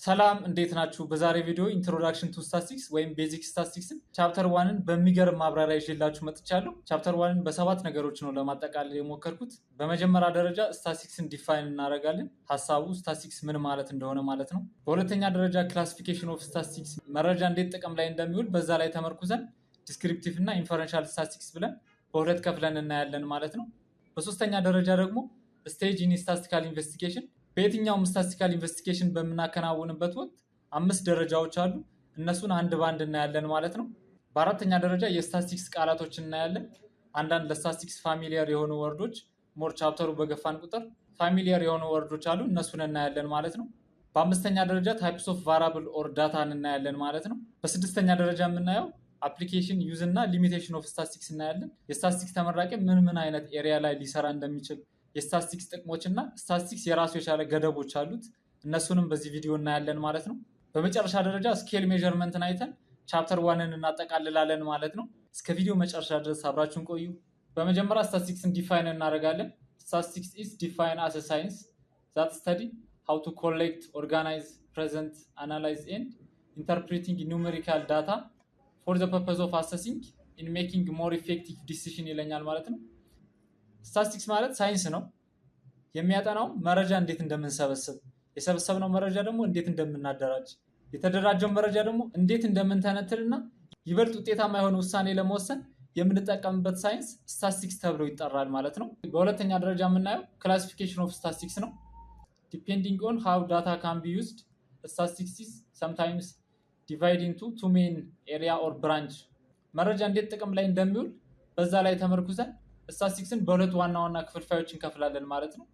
ሰላም እንዴት ናችሁ? በዛሬ ቪዲዮ ኢንትሮዳክሽን ቱ ስታቲስቲክስ ወይም ቤዚክ ስታቲስቲክስን ቻፕተር 1ን በሚገርም ማብራሪያ ይዤላችሁ መጥቻለሁ። ቻፕተር 1ን በሰባት ነገሮች ነው ለማጠቃለል የሞከርኩት። በመጀመሪያ ደረጃ ስታቲስቲክስን ዲፋይን እናደርጋለን። ሀሳቡ ስታቲስቲክስ ምን ማለት እንደሆነ ማለት ነው። በሁለተኛ ደረጃ ክላሲፊኬሽን ኦፍ ስታቲስቲክስ መረጃ እንዴት ጥቅም ላይ እንደሚውል በዛ ላይ ተመርኩዘን ዲስክሪፕቲቭ እና ኢንፈረንሻል ስታቲስቲክስ ብለን በሁለት ከፍለን እናያለን ማለት ነው። በሶስተኛ ደረጃ ደግሞ ስቴጅ ኢን ስታቲስቲካል ኢንቨስቲጌሽን በየትኛውም ስታቲስቲካል ኢንቨስቲጌሽን በምናከናውንበት ወቅት 5 ደረጃዎች አሉ። እነሱን አንድ ባንድ እናያለን ማለት ነው። በአራተኛ ደረጃ የስታቲስቲክስ ቃላቶችን እናያለን። አንዳንድ ለስታቲስቲክስ ፋሚሊየር የሆኑ ወርዶች ሞር ቻፕተሩ በገፋን ቁጥር ፋሚሊየር የሆኑ ወርዶች አሉ፣ እነሱን እናያለን ማለት ነው። በአምስተኛ ደረጃ ታይፕስ ኦፍ ቫራብል ኦር ዳታን እናያለን ማለት ነው። በስድስተኛ ደረጃ የምናየው አፕሊኬሽን ዩዝ እና ሊሚቴሽን ኦፍ ስታቲስቲክስ እናያለን። የስታቲስቲክስ ተመራቂ ምን አይነት ኤሪያ ላይ ሊሰራ እንደሚችል የስታቲስቲክስ ጥቅሞች እና ስታቲስቲክስ የራሱ የቻለ ገደቦች አሉት፣ እነሱንም በዚህ ቪዲዮ እናያለን ማለት ነው። በመጨረሻ ደረጃ ስኬል ሜዠርመንትን አይተን ቻፕተር 1ን እናጠቃልላለን ማለት ነው። እስከ ቪዲዮ መጨረሻ ድረስ አብራችሁን ቆዩ። በመጀመሪያ ስታቲስቲክስን ዲፋይን እናደርጋለን። ስታቲስቲክስ ኢዝ ዲፋይን አስ ሳይንስ ዛት ስተዲ ሃው ቱ ኮሌክት ኦርጋናይዝ ፕሬዘንት አናላይዝ ኤንድ ኢንተርፕሬቲንግ ኒውሜሪካል ዳታ ፎር ዘ ፐርፐዝ ኦፍ አሰሲንግ ኢን ሜኪንግ ሞር ኢፌክቲቭ ዲሲሽን ይለኛል ማለት ነው። ስታቲስቲክስ ማለት ሳይንስ ነው። የሚያጠናው መረጃ እንዴት እንደምንሰበስብ፣ የሰበሰብነው መረጃ ደግሞ እንዴት እንደምናደራጅ፣ የተደራጀው መረጃ ደግሞ እንዴት እንደምንተነትልና ይበልጥ ውጤታማ የሆነ ውሳኔ ለመወሰን የምንጠቀምበት ሳይንስ ስታቲስቲክስ ተብሎ ይጠራል ማለት ነው። በሁለተኛ ደረጃ የምናየው ክላሲፊኬሽን ኦፍ ስታቲስቲክስ ነው። ዲፔንዲንግ ኦን ሃው ዳታ ካን ቢ ዩዝድ ስታቲስቲክስ ኢዝ ሰምታይምስ ዲቫይድ ኢንቱ ቱ ሜን ኤሪያ ኦር ብራንች። መረጃ እንዴት ጥቅም ላይ እንደሚውል በዛ ላይ ተመርኩዘን ስታቲስቲክስን በሁለት ዋና ዋና ክፍልፋዮች እንከፍላለን ማለት ነው።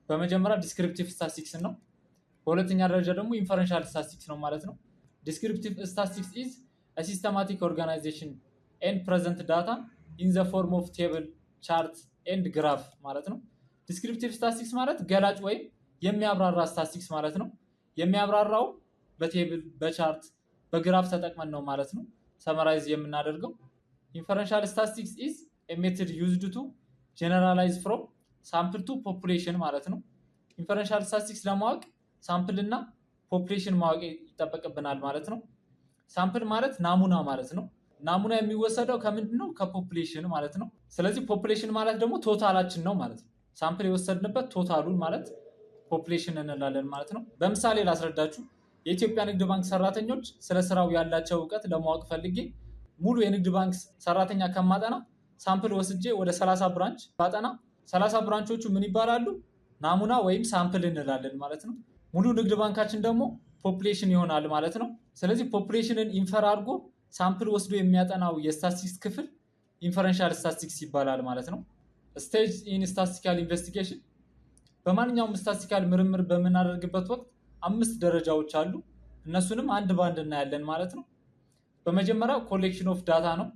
በመጀመሪያ ዲስክሪፕቲቭ ስታቲስቲክስን ነው። በሁለተኛ ደረጃ ደግሞ ኢንፈረንሻል ስታቲስቲክስ ነው ማለት ነው። ዲስክሪፕቲቭ ስታቲስቲክስ ኢዝ አ ሲስተማቲክ ኦርጋናይዜሽን ኤንድ ፕሬዘንት ዳታ ኢን ዘ ፎርም ኦፍ ቴብል ቻርት ኤንድ ግራፍ ማለት ነው። ዲስክሪፕቲቭ ስታቲስቲክስ ማለት ገላጭ ወይም የሚያብራራ ስታቲስቲክስ ማለት ነው። የሚያብራራው በቴብል በቻርት በግራፍ ተጠቅመን ነው ማለት ነው ሰመራይዝ የምናደርገው። ኢንፈረንሻል ስታቲስቲክስ ኢዝ a method used to generalize from sample to population ማለት ነው። ኢንፈረንሻል ስታቲስቲክስ ለማወቅ ሳምፕል እና ፖፑሌሽን ማወቅ ይጠበቅብናል ማለት ነው። ሳምፕል ማለት ናሙና ማለት ነው። ናሙና የሚወሰደው ከምንድን ነው? ከፖፑሌሽን ማለት ነው። ስለዚህ ፖፑሌሽን ማለት ደግሞ ቶታላችን ነው ማለት ነው። ሳምፕል የወሰድንበት ቶታሉን ማለት ፖፑሌሽን እንላለን ማለት ነው። በምሳሌ ላስረዳችሁ። የኢትዮጵያ ንግድ ባንክ ሰራተኞች ስለ ስራው ያላቸው እውቀት ለማወቅ ፈልጌ ሙሉ የንግድ ባንክ ሰራተኛ ከማጠና ሳምፕል ወስጄ ወደ 30 ብራንች ባጠና 30 ብራንቾቹ ምን ይባላሉ? ናሙና ወይም ሳምፕል እንላለን ማለት ነው። ሙሉ ንግድ ባንካችን ደግሞ ፖፑሌሽን ይሆናል ማለት ነው። ስለዚህ ፖፑሌሽንን ኢንፈር አድርጎ ሳምፕል ወስዶ የሚያጠናው የስታቲስቲክስ ክፍል ኢንፈረንሻል ስታቲስቲክስ ይባላል ማለት ነው። ስቴጅ ኢን ስታቲስቲካል ኢንቨስቲጌሽን በማንኛውም ስታቲስቲካል ምርምር በምናደርግበት ወቅት 5 ደረጃዎች አሉ። እነሱንም አንድ ባንድ እናያለን ማለት ነው። በመጀመሪያው ኮሌክሽን ኦፍ ዳታ ነው።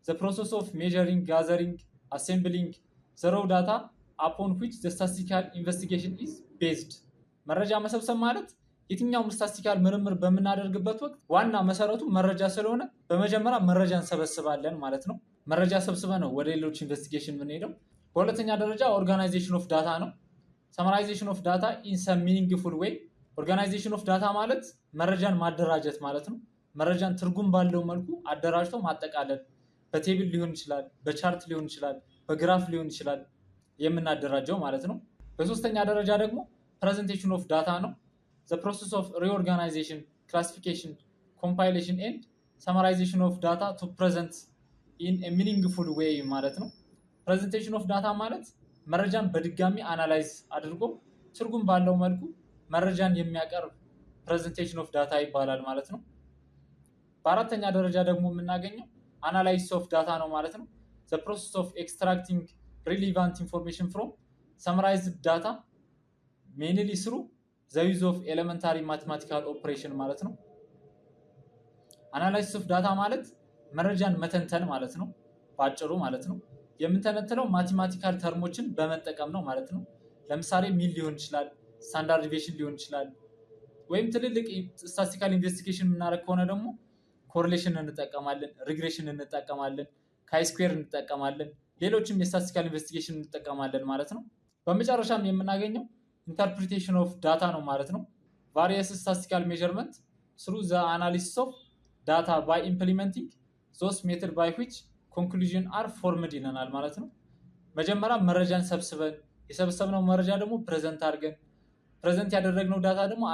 The process of measuring, gathering, assembling the raw data upon which the statistical investigation is based. መረጃ መሰብሰብ ማለት የትኛውም ስታቲስቲካል ምርምር በምናደርግበት ወቅት ዋና መሰረቱ መረጃ ስለሆነ በመጀመሪያ መረጃ እንሰበስባለን ማለት ነው። መረጃ ሰብስበ ነው ወደ ሌሎች ኢንቨስቲጌሽን የምንሄደው። በሁለተኛ ደረጃ ኦርጋናይዜሽን ኦፍ ዳታ ነው። ሰመራይዜሽን ኦፍ ዳታ ኢን ሰም ሚኒንግፉል ዌይ። ኦርጋናይዜሽን ኦፍ ዳታ ማለት መረጃን ማደራጀት ማለት ነው። መረጃን ትርጉም ባለው መልኩ አደራጅቶ ማጠቃለል፣ በቴብል ሊሆን ይችላል፣ በቻርት ሊሆን ይችላል፣ በግራፍ ሊሆን ይችላል የምናደራጀው ማለት ነው። በሶስተኛ ደረጃ ደግሞ ፕሬዘንቴሽን ኦፍ ዳታ ነው። ዘ ፕሮሰስ ኦፍ ሪኦርጋናይዜሽን፣ ክላሲፊኬሽን፣ ኮምፓይሌሽን ኤንድ ሰመራይዜሽን ኦፍ ዳታ ቱ ፕሬዘንት ኢን ኤ ሚኒንግፉል ዌይ ማለት ነው። ፕሬዘንቴሽን ኦፍ ዳታ ማለት መረጃን በድጋሚ አናላይዝ አድርጎ ትርጉም ባለው መልኩ መረጃን የሚያቀርብ ፕሬዘንቴሽን ኦፍ ዳታ ይባላል ማለት ነው። በአራተኛ ደረጃ ደግሞ የምናገኘው አናላይሲስ ኦፍ ዳታ ነው ማለት ነው። ዘ ፕሮሰስ ኦፍ ኤክስትራክቲንግ ሪሊቫንት ኢንፎርሜሽን ፍሮም ሰመራይዝድ ዳታ ሜንሊ ስሩ ዘ ዩዝ ኦፍ ኤሌመንታሪ ማቴማቲካል ኦፕሬሽን ማለት ነው። አናላይሲስ ኦፍ ዳታ ማለት መረጃን መተንተን ማለት ነው በአጭሩ ማለት ነው። የምንተነትነው ማቴማቲካል ተርሞችን በመጠቀም ነው ማለት ነው። ለምሳሌ ሚን ሊሆን ይችላል፣ ስታንዳርድ ዲቪዬሽን ሊሆን ይችላል። ወይም ትልልቅ ስታቲስቲካል ኢንቨስቲጌሽን የምናደርግ ከሆነ ደግሞ ኮሪሌሽን እንጠቀማለን፣ ሪግሬሽን እንጠቀማለን፣ ካይ ስኩዌር እንጠቀማለን፣ ሌሎችም የስታቲስቲካል ኢንቨስቲጌሽን እንጠቀማለን ማለት ነው። በመጨረሻም የምናገኘው ኢንተርፕሪቴሽን ኦፍ ዳታ ነው ማለት ነው። various statistical measurement through the analysis of data by implementing those methods by which conclusion are formed ይለናል ማለት ነው። መጀመሪያ መረጃን ሰብስበን የሰበሰብነው መረጃ ደግሞ ፕሬዘንት ያደረግነው ዳታ ደግሞ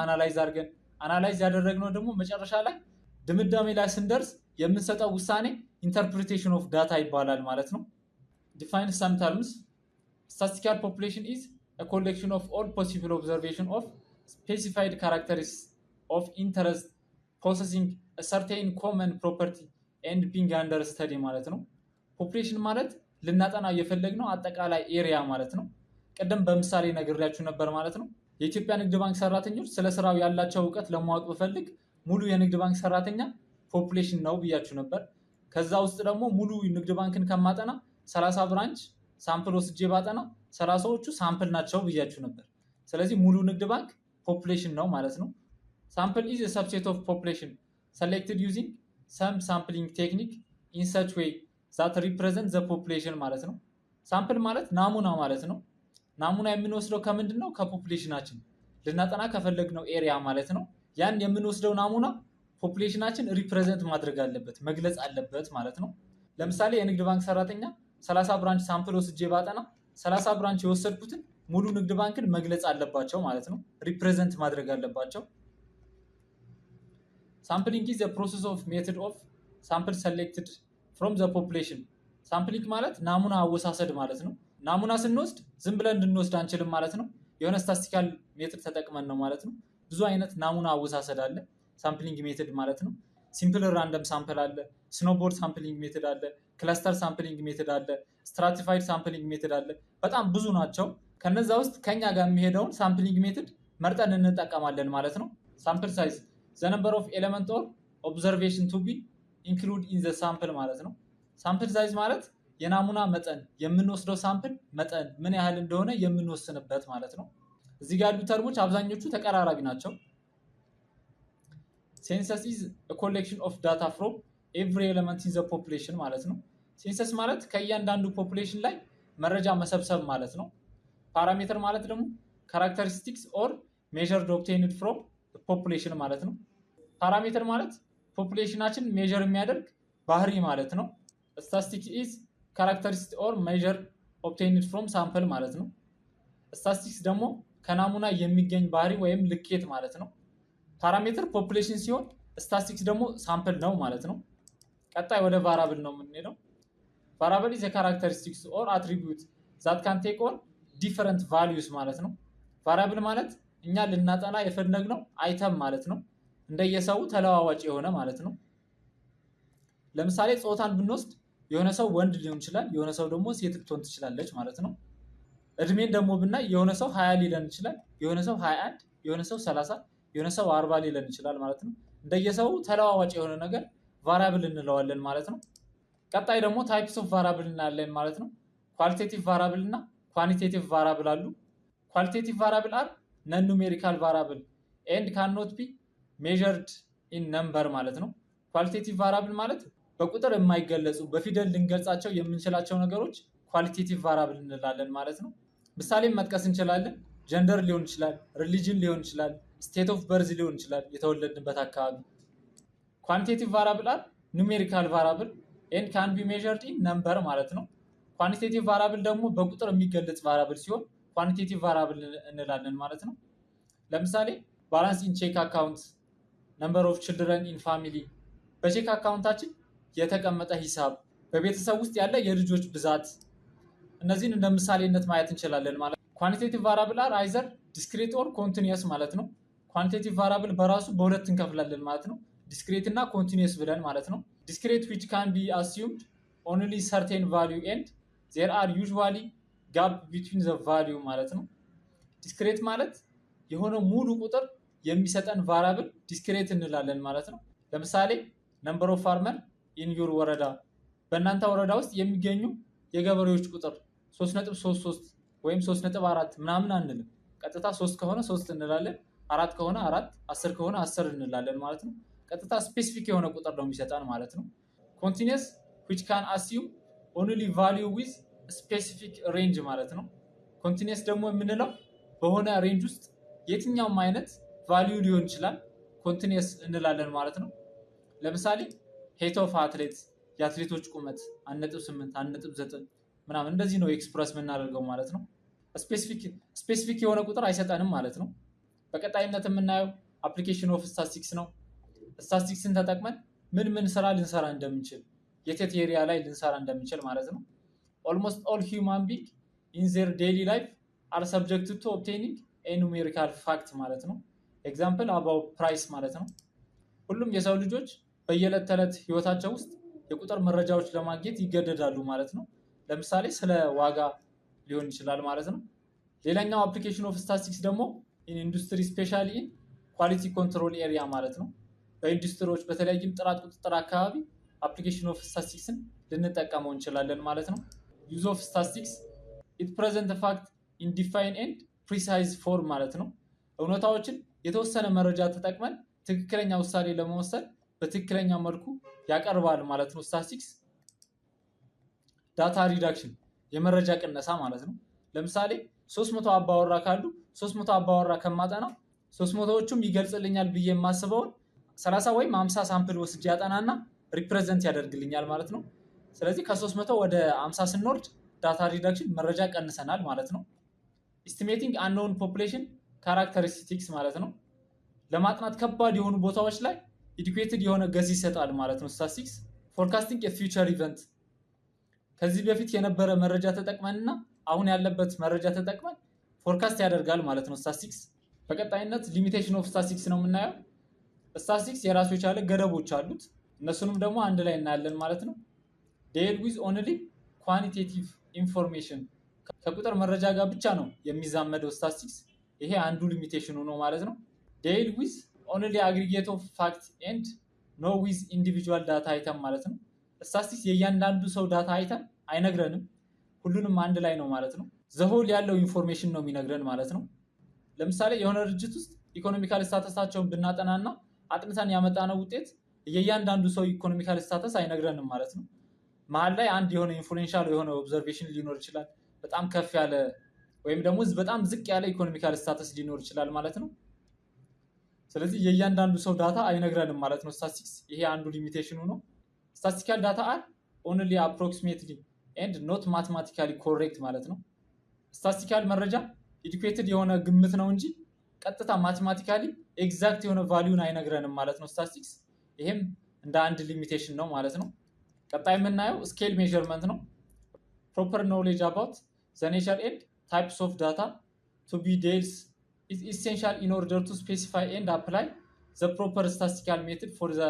አናላይዝ ያደረግነው ደግሞ መጨረሻ ላይ ድምዳሜ ላይ ስንደርስ የምንሰጠው ውሳኔ interpretation of data ይባላል ማለት ነው። Define some terms. Statistical population is a collection of all possible observation of specified characteristics of interest possessing a certain common property and being under study ማለት ነው። ፖፑሌሽን ማለት ልናጠና የፈለግነው አጠቃላይ ኤሪያ ማለት ነው። ቀደም በምሳሌ ነግሬያችሁ ነበር ማለት ነው። የኢትዮጵያ ንግድ ባንክ ሰራተኞች ስለ ስራው ያላቸው ዕውቀት ለማወቅ ብፈልግ ሙሉ የንግድ ባንክ ሰራተኛ ፖፑሌሽን ነው ብያችሁ ነበር። ከዛ ውስጥ ደግሞ ሙሉ ንግድ ባንክን ከማጠና 30 ብራንች ሳምፕል ወስጄ ባጠና 30ዎቹ ሳምፕል ናቸው ብያችሁ ነበር። ስለዚህ ሙሉ ንግድ ባንክ ፖፑሌሽን ነው ማለት ነው። ሳምፕል is a subset of population selected using some sampling technique in such way that represent the population ማለት ነው። ሳምፕል ማለት ናሙና ማለት ነው። ናሙና የምንወስደው ከምንድን ነው? ከፖፑሌሽናችን ልናጠና ከፈለግነው ኤሪያ ማለት ነው። ያን የምንወስደው ናሙና ፖፑሌሽናችን ሪፕሬዘንት ማድረግ አለበት፣ መግለጽ አለበት ማለት ነው። ለምሳሌ የንግድ ባንክ ሰራተኛ 30 ብራንች ሳምፕል ወስጄ ባጠና 30 ብራንች የወሰድኩትን ሙሉ ንግድ ባንክን መግለጽ አለባቸው ማለት ነው። ሪፕሬዘንት ማድረግ አለባቸው። ሳምፕሊንግ is the process of method of sample selected from the population. ሳምፕሊንግ ማለት ናሙና አወሳሰድ ማለት ነው። ናሙና ስንወስድ ዝም ብለን እንድንወስድ አንችልም ማለት ነው። የሆነ ስታቲስቲካል ሜትድ ተጠቅመን ነው ማለት ነው። ብዙ አይነት ናሙና አወሳሰድ አለ ሳምፕሊንግ ሜትድ ማለት ነው። ሲምፕል ራንደም ሳምፕል አለ፣ ስኖቦርድ ሳምፕሊንግ ሜትድ አለ፣ ክለስተር ሳምፕሊንግ ሜትድ አለ፣ ስትራቲፋይድ ሳምፕሊንግ ሜትድ አለ። በጣም ብዙ ናቸው። ከነዛ ውስጥ ከኛ ጋር የሚሄደውን ሳምፕሊንግ ሜትድ መርጠን እንጠቀማለን ማለት ነው። ሳምፕል ሳይዝ the number of element or observation to be include in the sample ማለት ነው። ሳምፕል ሳይዝ ማለት የናሙና መጠን የምንወስደው ሳምፕል መጠን ምን ያህል እንደሆነ የምንወስንበት ማለት ነው። እዚህ ጋር ያሉ ተርሞች አብዛኞቹ ተቀራራቢ ናቸው። ሴንሰስ is a collection of data from every element in the population ማለት ነው። ሴንሰስ ማለት ከእያንዳንዱ ፖፑሌሽን ላይ መረጃ መሰብሰብ ማለት ነው። ፓራሜትር ማለት ደግሞ characteristics or measured obtained from the population ማለት ነው። ፓራሜትር ማለት ፖፑሌሽናችን ሜዥር የሚያደርግ ባህሪ ማለት ነው። Statistics is characteristic or measure obtained from sample ማለት ነው። ስታቲስቲክስ ደግሞ ከናሙና የሚገኝ ባህሪ ወይም ልኬት ማለት ነው። ፓራሜትር ፖፑሌሽን ሲሆን ስታቲስቲክስ ደግሞ ሳምፕል ነው ማለት ነው። ቀጣይ ወደ ቫራብል ነው የምንሄደው። ቫራብል is a characteristics or attribute that can take on different values ማለት ነው። ቫራብል ማለት እኛ ልናጠና የፈለግነው አይተም ማለት ነው። እንደየሰው ተለዋዋጭ የሆነ ማለት ነው። ለምሳሌ ጾታን ብንወስድ የሆነ ሰው ወንድ ሊሆን ይችላል፣ የሆነ ሰው ደግሞ ሴት ልትሆን ትችላለች ማለት ነው። እድሜን ደግሞ ብናይ የሆነ ሰው 20 ሊለን ይችላል፣ የሆነ ሰው 21፣ የሆነ ሰው 30፣ የሆነ ሰው 40 ሊለን ይችላል ማለት ነው። እንደየሰው ተለዋዋጭ የሆነ ነገር ቫራብል እንለዋለን ማለት ነው። ቀጣይ ደግሞ ታይፕስ ኦፍ ቫራብል እናያለን ማለት ነው። ኳሊቴቲቭ ቫራብል እና ኳንቲቴቲቭ ቫራብል አሉ። ኳሊቴቲቭ ቫራብል አር ነን ኑሜሪካል ቫራብል ኤንድ ካን ኖት ቢ ሜዥርድ ኢን ነምበር ማለት ነው። ኳሊቴቲቭ ቫራብል ማለት በቁጥር የማይገለጹ በፊደል ልንገልጻቸው የምንችላቸው ነገሮች ኳሊቴቲቭ ቫራብል እንላለን ማለት ነው። ምሳሌም መጥቀስ እንችላለን። ጀንደር ሊሆን ይችላል፣ ሪሊጅን ሊሆን ይችላል፣ ስቴት ኦፍ በርዝ ሊሆን ይችላል፣ የተወለድንበት አካባቢ። ኳንቲቴቲቭ ቫራብል አር ኑሜሪካል ቫራብል ኤንድ ካን ቢ ሜዥርድ ኢን ነምበር ማለት ነው። ኳንቲቴቲቭ ቫራብል ደግሞ በቁጥር የሚገለጽ ቫራብል ሲሆን ኳንቲቴቲቭ ቫራብል እንላለን ማለት ነው። ለምሳሌ ባላንስ ኢን ቼክ አካውንት፣ ነምበር ኦፍ ችልድረን ኢን ፋሚሊ፣ በቼክ አካውንታችን የተቀመጠ ሂሳብ፣ በቤተሰብ ውስጥ ያለ የልጆች ብዛት፣ እነዚህን እንደ ምሳሌነት ማየት እንችላለን ማለት ነው። ኳንቲቴቲቭ ቫራብል አር አይዘር ዲስክሬት ኦር ኮንቲኒየስ ማለት ነው። ኳንቲቴቲቭ ቫራብል በራሱ በሁለት እንከፍላለን ማለት ነው። ዲስክሬት እና ኮንቲኒየስ ብለን ማለት ነው። ዲስክሬት which can be assumed only certain value and there are usually gap between the value ማለት ነው። ዲስክሬት ማለት የሆነ ሙሉ ቁጥር የሚሰጠን ቫራብል ዲስክሬት እንላለን ማለት ነው። ለምሳሌ ነምበር ኦፍ ፋርመር ኢን ዩር ወረዳ፣ በእናንተ ወረዳ ውስጥ የሚገኙ የገበሬዎች ቁጥር 3.33 ወይም 3.4 ምናምን አንልም። ቀጥታ 3 ከሆነ 3 እንላለን፣ 4 ከሆነ 4፣ 10 ከሆነ 10 እንላለን ማለት ነው። ቀጥታ ስፔሲፊክ የሆነ ቁጥር ነው የሚሰጠን ማለት ነው። ኮንቲኒየስ which can assume only value with specific range ማለት ነው። ኮንቲኒየስ ደግሞ የምንለው በሆነ ሬንጅ ውስጥ የትኛውም አይነት ቫልዩ ሊሆን ይችላል። ኮንቲኒየስ እንላለን ማለት ነው። ለምሳሌ ሄት ኦፍ አትሌት የአትሌቶች ቁመት 1.8 1.9 ምናምን እንደዚህ ነው ኤክስፕረስ የምናደርገው ማለት ነው። ስፔሲፊክ የሆነ ቁጥር አይሰጠንም ማለት ነው። በቀጣይነት የምናየው አፕሊኬሽን ኦፍ ስታቲስቲክስ ነው። ስታቲስቲክስን ተጠቅመን ምን ስራ ልንሰራ እንደምንችል የት ኤሪያ ላይ ልንሰራ እንደምንችል ማለት ነው። ኦልሞስት ኦል ሂውማን ቢንግ ኢን ዜር ዴይሊ ላይፍ አር ሰብጀክት ቱ ኦብቴኒንግ ኤ ኑሜሪካል ፋክት ማለት ነው። ኤግዛምፕል አባውት ፕራይስ ማለት ነው። ሁሉም የሰው ልጆች በየዕለት ተዕለት ህይወታቸው ውስጥ የቁጥር መረጃዎች ለማግኘት ይገደዳሉ ማለት ነው። ለምሳሌ ስለ ዋጋ ሊሆን ይችላል ማለት ነው። ሌላኛው አፕሊኬሽን ኦፍ ስታቲስቲክስ ደግሞ ኢንዱስትሪ ስፔሻሊ ኢን ኳሊቲ ኮንትሮል ኤሪያ ማለት ነው። በኢንዱስትሪዎች በተለይም ጥራት ቁጥጥር አካባቢ አፕሊኬሽን ኦፍ ስታቲስቲክስን ልንጠቀመው እንችላለን ማለት ነው። ዩዝ ኦፍ ስታቲስቲክስ ኢት ፕሬዘንት ፋክት ኢን ዲፋይን ኤንድ ፕሪሳይዝ ፎርም ማለት ነው። እውነታዎችን የተወሰነ መረጃ ተጠቅመን ትክክለኛ ውሳኔ ለመወሰን በትክክለኛ መልኩ ያቀርባል ማለት ነው። ስታቲስቲክስ ዳታ ሪዳክሽን የመረጃ ቅነሳ ማለት ነው። ለምሳሌ 300 አባወራ ካሉ 300 አባወራ ከማጠና 300ዎቹም ይገልጽልኛል ብዬ የማስበውን 30 ወይም 50 ሳምፕል ወስጄ ያጠናና ሪፕሬዘንት ያደርግልኛል ማለት ነው። ስለዚህ ከ300 ወደ 50 ስንወርድ ዳታ ሪዳክሽን መረጃ ቀንሰናል ማለት ነው። ኢስቲሜቲንግ አንኖውን ፖፑሌሽን ካራክተሪስቲክስ ማለት ነው። ለማጥናት ከባድ የሆኑ ቦታዎች ላይ ኢዱኬትድ የሆነ ገዝ ይሰጣል ማለት ነው። ስታቲስቲክስ ፎርካስቲንግ የፊውቸር ኢቨንት ከዚህ በፊት የነበረ መረጃ ተጠቅመንና አሁን ያለበት መረጃ ተጠቅመን ፎርካስት ያደርጋል ማለት ነው ስታቲስቲክስ። በቀጣይነት ሊሚቴሽን ኦፍ ስታቲስቲክስ ነው የምናየው። ስታቲስቲክስ የራሱ የቻለ ገደቦች አሉት። እነሱንም ደግሞ አንድ ላይ እናያለን ማለት ነው። ዴል ዊዝ ኦንሊ ኳንቲቴቲቭ ኢንፎርሜሽን ከቁጥር መረጃ ጋር ብቻ ነው የሚዛመደው ስታቲስቲክስ። ይሄ አንዱ ሊሚቴሽኑ ነው ማለት ነው። ዴል ዊዝ ኦንሊ አግሪጌት ኦፍ ፋክት ኤንድ ኖ ዊዝ ኢንዲቪጁዋል ዳታ አይተም ማለት ነው። ስታቲስቲክስ የእያንዳንዱ ሰው ዳታ አይተም አይነግረንም፣ ሁሉንም አንድ ላይ ነው ማለት ነው። ዘሆል ያለው ኢንፎርሜሽን ነው የሚነግረን ማለት ነው። ለምሳሌ የሆነ ድርጅት ውስጥ ኢኮኖሚካል ስታተሳቸውን ብናጠናና አጥንተን ያመጣነው ውጤት የእያንዳንዱ ሰው ኢኮኖሚካል ስታተስ አይነግረንም ማለት ነው። መሀል ላይ አንድ የሆነ ኢንፍሉዌንሻል የሆነ ኦብዘርቬሽን ሊኖር ይችላል። በጣም ከፍ ያለ ወይም ደግሞ በጣም ዝቅ ያለ ኢኮኖሚካል ስታተስ ሊኖር ይችላል ማለት ነው። ስለዚህ የእያንዳንዱ ሰው ዳታ አይነግረንም ማለት ነው ስታቲስቲክስ። ይሄ አንዱ ሊሚቴሽኑ ነው። ስታቲስቲካል ዳታ አር ኦንሊ አፕሮክሲሜትሊ ኤንድ ኖት ማቴማቲካሊ ኮሬክት ማለት ነው። ስታቲስቲካል መረጃ ኢዱኬትድ የሆነ ግምት ነው እንጂ ቀጥታ ማቴማቲካሊ ኤግዛክት የሆነ ቫሊዩን አይነግረንም ማለት ነው ስታቲስቲክስ። ይሄም እንደ አንድ ሊሚቴሽን ነው ማለት ነው። ቀጣይ የምናየው ስኬል ሜዥርመንት ነው። ፕሮፐር ኖሌጅ አባውት ዘ ኔቸር ኤንድ ታይፕስ ኦፍ ዳታ ቱ ቢ ዴልስ is essential in order to specify and apply the proper statistical method for the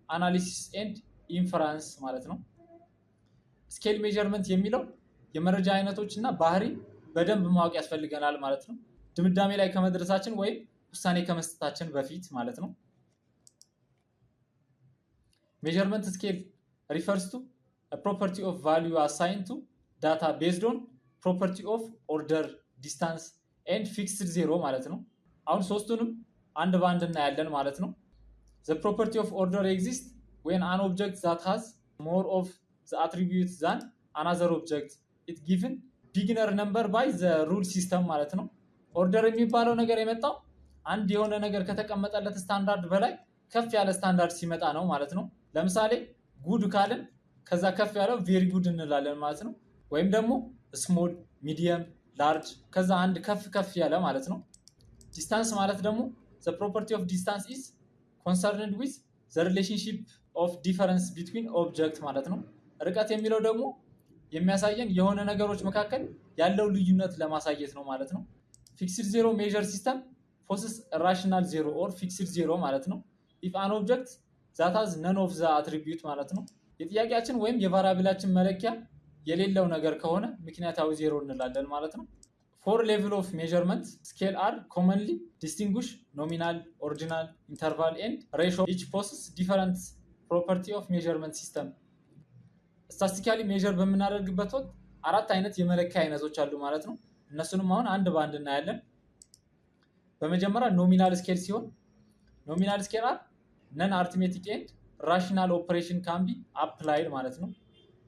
analysis and inference ማለት ነው። ስኬል ሜዥርመንት የሚለው የመረጃ አይነቶች እና ባህሪ በደንብ ማወቅ ያስፈልገናል ማለት ነው። ድምዳሜ ላይ ከመድረሳችን ወይም ውሳኔ ከመስጠታችን በፊት ማለት ነው። ሜዥርመንት ስኬል refers to a property of value assigned to data based on property of order, distance and fixed zero ማለት ነው። አሁን ሶስቱንም አንድ ባንድ እናያለን ማለት ነው። the property of order exists when an object that has more of the attributes than another object it given bigger number by the rule system ማለት ነው። ኦርደር የሚባለው ነገር የመጣው አንድ የሆነ ነገር ከተቀመጠለት ስታንዳርድ በላይ ከፍ ያለ ስታንዳርድ ሲመጣ ነው ማለት ነው። ለምሳሌ ጉድ ካልን ከዛ ከፍ ያለው ቬሪ ጉድ እንላለን ማለት ነው። ወይም ደግሞ ስሞል፣ ሚዲየም፣ ላርጅ ከዛ አንድ ከፍ ያለ ማለት ነው። ዲስታንስ ማለት ደግሞ the property of distance is concerned with the relationship of difference between object ማለት ነው። ርቀት የሚለው ደግሞ የሚያሳየን የሆነ ነገሮች መካከል ያለው ልዩነት ለማሳየት ነው ማለት ነው። ፊክስድ ዜሮ ሜዥር ሲስተም ፖሰስ ራሽናል ዜሮ ኦር ፊክስድ ዜሮ ማለት ነው። if an object that has none of the attribute ማለት ነው። የጥያቄያችን ወይም የቫሪያብላችን መለኪያ የሌለው ነገር ከሆነ ምክንያታዊ ዜሮ እንላለን ማለት ነው። four level of measurement scale are commonly distinguish nominal, ordinal, interval and ratio. each possesses different property of measurement system. ስታቲስቲካሊ ሜዥር በምናደርግበት ወቅት አራት አይነት የመለኪያ አይነቶች አሉ ማለት ነው። እነሱንም አሁን አንድ ባንድ እናያለን። በመጀመሪያ ኖሚናል ስኬል ሲሆን ኖሚናል ስኬል አር ነን አርትሜቲክ ኤንድ ራሽናል ኦፕሬሽን ካን ቢ አፕላይድ ማለት ነው።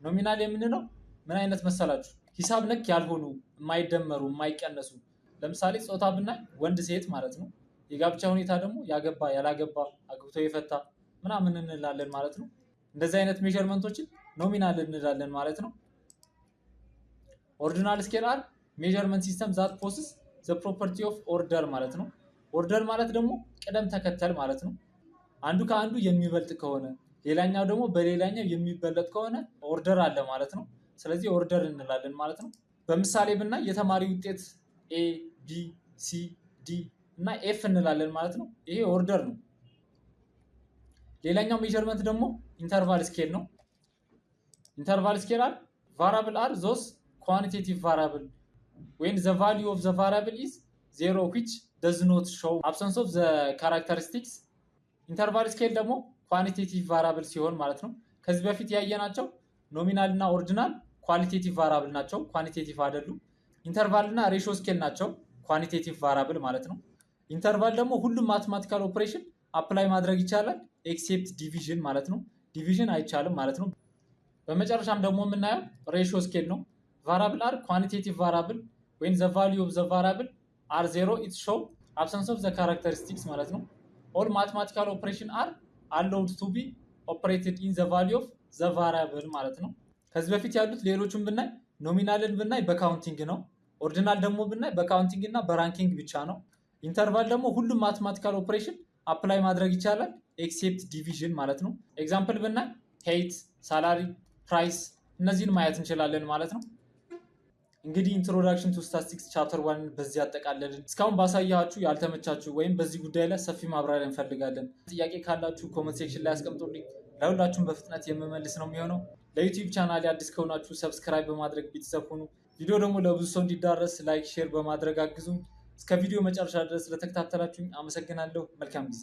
ኖሚናል የምንለው ምን አይነት መሰላችሁ? ሂሳብ ነክ ያልሆኑ የማይደመሩ የማይቀነሱ፣ ለምሳሌ ጾታ ብናይ ወንድ ሴት ማለት ነው። የጋብቻ ሁኔታ ደግሞ ያገባ ያላገባ አግብቶ የፈታ ምናምን እንላለን ማለት ነው። እንደዚህ አይነት ሜዠርመንቶችን ኖሚናል እንላለን ማለት ነው። ኦርዲናል ስኬል አር ሜዠርመንት ሲስተም ዛት ፖስስ ዘ ፕሮፐርቲ ኦፍ ኦርደር ማለት ነው። ኦርደር ማለት ደግሞ ቅደም ተከተል ማለት ነው። አንዱ ከአንዱ የሚበልጥ ከሆነ ሌላኛው ደግሞ በሌላኛው የሚበለጥ ከሆነ ኦርደር አለ ማለት ነው። ስለዚህ ኦርደር እንላለን ማለት ነው። በምሳሌ ብናይ የተማሪ ውጤት ኤ ቢ ሲ ዲ እና ኤፍ እንላለን ማለት ነው። ይሄ ኦርደር ነው። ሌላኛው ሜዠርመንት ደግሞ ኢንተርቫል ስኬል ነው። ኢንተርቫል ስኬል አር ቫራብል አር ዞስ ኳንቲቴቲቭ ቫራብል when the value of the variable is 0 which does not show absence of the characteristics ኢንተርቫል ስኬል ደግሞ ኳንቲቴቲቭ ቫራብል ሲሆን ማለት ነው። ከዚህ በፊት ያየናቸው ኖሚናል እና ኦርዲናል ኳሊቴቲቭ ቫራብል ናቸው፣ ኳንቲቴቲቭ አይደሉም። ኢንተርቫል እና ሬሽዮ ስኬል ናቸው ኳንቲቴቲቭ ቫራብል ማለት ነው። ኢንተርቫል ደግሞ ሁሉም ማትማቲካል ኦፕሬሽን አፕላይ ማድረግ ይቻላል ኤክሴፕት ዲቪዥን ማለት ነው። ዲቪዥን አይቻልም ማለት ነው። በመጨረሻም ደግሞ የምናየው ሬሽዮ ስኬል ነው። ቫራብል አር ኳንቲቴቲቭ ቫራብል when the value of the variable are 0 it show absence of the characteristics ማለት ነው። all mathematical operation are allowed to be operated in the value of the variable ማለት ነው። ከዚህ በፊት ያሉት ሌሎቹን ብናይ ኖሚናልን ብናይ በካውንቲንግ ነው። ኦርዲናል ደግሞ ብናይ በካውንቲንግ እና በራንኪንግ ብቻ ነው። ኢንተርቫል ደግሞ ሁሉም ማትማቲካል ኦፕሬሽን አፕላይ ማድረግ ይቻላል ኤክሴፕት ዲቪዥን ማለት ነው። ኤግዛምፕል ብናይ ሄይት፣ ሳላሪ፣ ፕራይስ እነዚህን ማየት እንችላለን ማለት ነው። እንግዲህ ኢንትሮዳክሽን ቱ ስታቲስቲክስ ቻፕተር 1 በዚህ አጠቃለልን። እስካሁን ባሳያችሁ ያልተመቻችሁ ወይም በዚህ ጉዳይ ላይ ሰፊ ማብራሪያ እንፈልጋለን ጥያቄ ካላችሁ ኮመንት ሴክሽን ላይ አስቀምጡልኝ። ለሁላችሁም በፍጥነት የምመልስ ነው የሚሆነው። ለዩቲዩብ ቻናል አዲስ ከሆናችሁ ሰብስክራይብ በማድረግ ቤተሰብ ሁኑ። ቪዲዮ ደግሞ ለብዙ ሰው እንዲዳረስ ላይክ፣ ሼር በማድረግ አግዙኝ። እስከ ቪዲዮ መጨረሻ ድረስ ስለተከታተላችሁኝ አመሰግናለሁ። መልካም ጊዜ